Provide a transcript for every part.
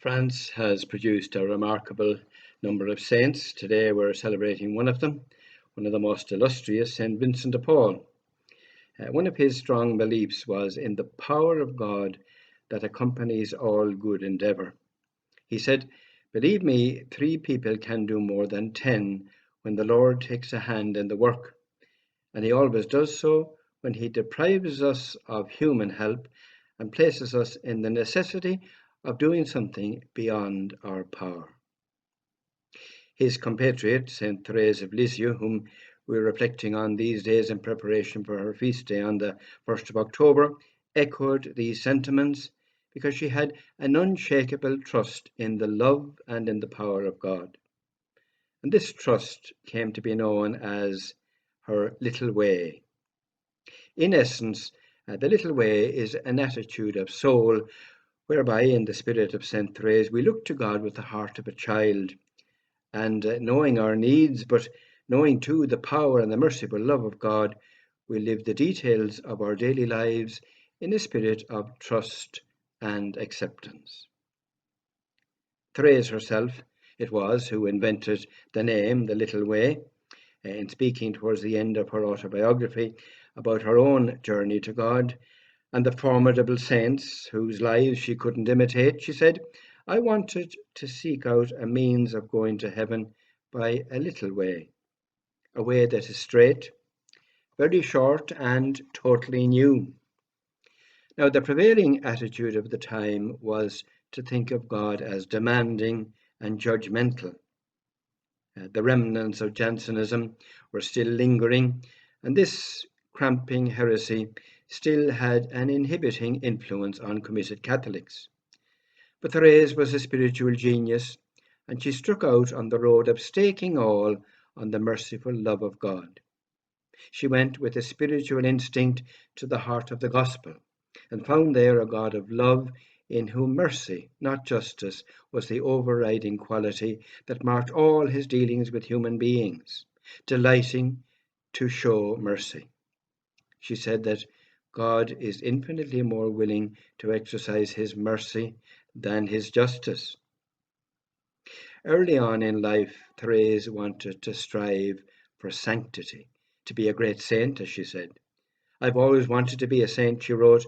France has produced a remarkable number of saints. Today we're celebrating one of them, one of the most illustrious, St. Vincent de Paul. One of his strong beliefs was in the power of God that accompanies all good endeavour. He said, "Believe me, 3 people can do more than 10 when the Lord takes a hand in the work, and he always does so when he deprives us of human help and places us in the necessity of doing something beyond our power." His compatriot, St. Therese of Lisieux, whom we're reflecting on these days in preparation for her feast day on the 1st of October, echoed these sentiments because she had an unshakable trust in the love and in the power of God. And this trust came to be known as her little way. In essence, the little way is an attitude of soul whereby, in the spirit of St. Therese, we look to God with the heart of a child, and knowing our needs, but knowing too the power and the merciful love of God, we live the details of our daily lives in a spirit of trust and acceptance. Therese herself it was who invented the name, the little way, in speaking towards the end of her autobiography about her own journey to God and the formidable saints whose lives she couldn't imitate. She said, "I wanted to seek out a means of going to heaven by a little way, a way that is straight, very short, and totally new." Now, the prevailing attitude of the time was to think of God as demanding and judgmental. The remnants of Jansenism were still lingering, and this cramping heresy still had an inhibiting influence on committed Catholics. But Therese was a spiritual genius, and she struck out on the road of staking all on the merciful love of God. She went with a spiritual instinct to the heart of the gospel and found there a God of love in whom mercy, not justice, was the overriding quality that marked all his dealings with human beings, delighting to show mercy. She said that God is infinitely more willing to exercise his mercy than his justice. Early on in life, Therese wanted to strive for sanctity, to be a great saint, as she said. "I've always wanted to be a saint," she wrote,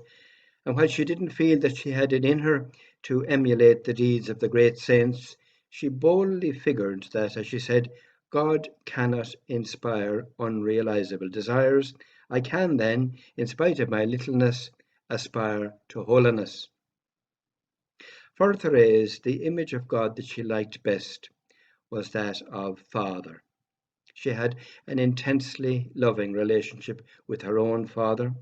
and while she didn't feel that she had it in her to emulate the deeds of the great saints, she boldly figured that, as she said, God cannot inspire unrealizable desires. I can then, in spite of my littleness, aspire to holiness. For Therese, the image of God that she liked best was that of Father. She had an intensely loving relationship with her own father,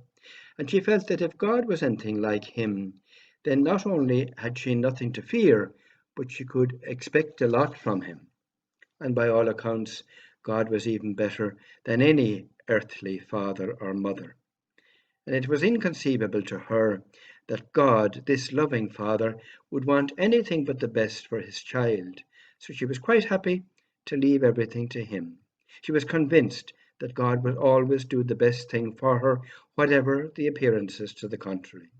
and she felt that if God was anything like him, then not only had she nothing to fear, but she could expect a lot from him. And by all accounts, God was even better than any earthly father or mother. And it was inconceivable to her that God, this loving Father, would want anything but the best for his child. So she was quite happy to leave everything to him. She was convinced that God would always do the best thing for her, whatever the appearances to the contrary.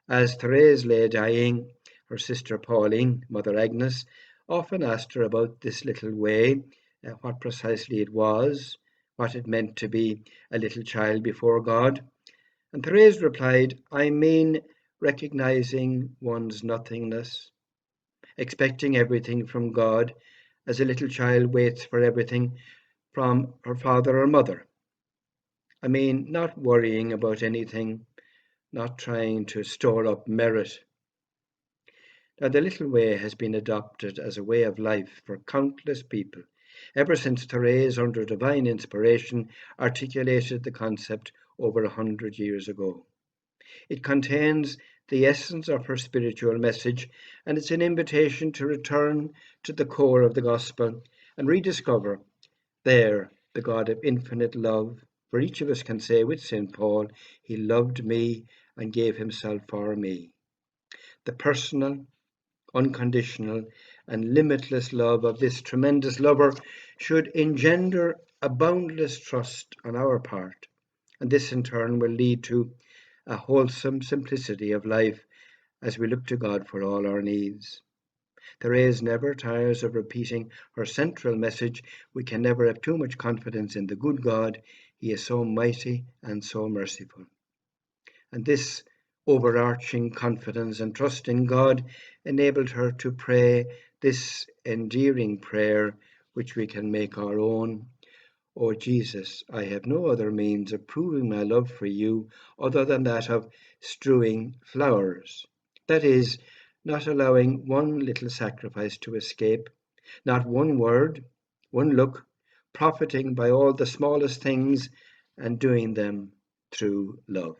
As Therese lay dying, her sister Pauline, Mother Agnes, often asked her about this little way, what precisely it was, what it meant to be a little child before God. And Therese replied, "I mean recognizing one's nothingness, expecting everything from God as a little child waits for everything from her father or mother. I mean not worrying about anything, not trying to store up merit." Now, the little way has been adopted as a way of life for countless people, ever since Therese, under divine inspiration, articulated the concept over 100 years ago. It contains the essence of her spiritual message, and it's an invitation to return to the core of the gospel and rediscover there the God of infinite love. For each of us can say with St. Paul, "He loved me and gave himself for me." The personal, unconditional, and limitless love of this tremendous lover should engender a boundless trust on our part, and this in turn will lead to a wholesome simplicity of life as we look to God for all our needs. Therese never tires of repeating her central message: we can never have too much confidence in the good God. He is so mighty and so merciful. And this overarching confidence and trust in God enabled her to pray this endearing prayer, which we can make our own. O Jesus, I have no other means of proving my love for you other than that of strewing flowers. That is, not allowing one little sacrifice to escape, not one word, one look, profiting by all the smallest things and doing them through love.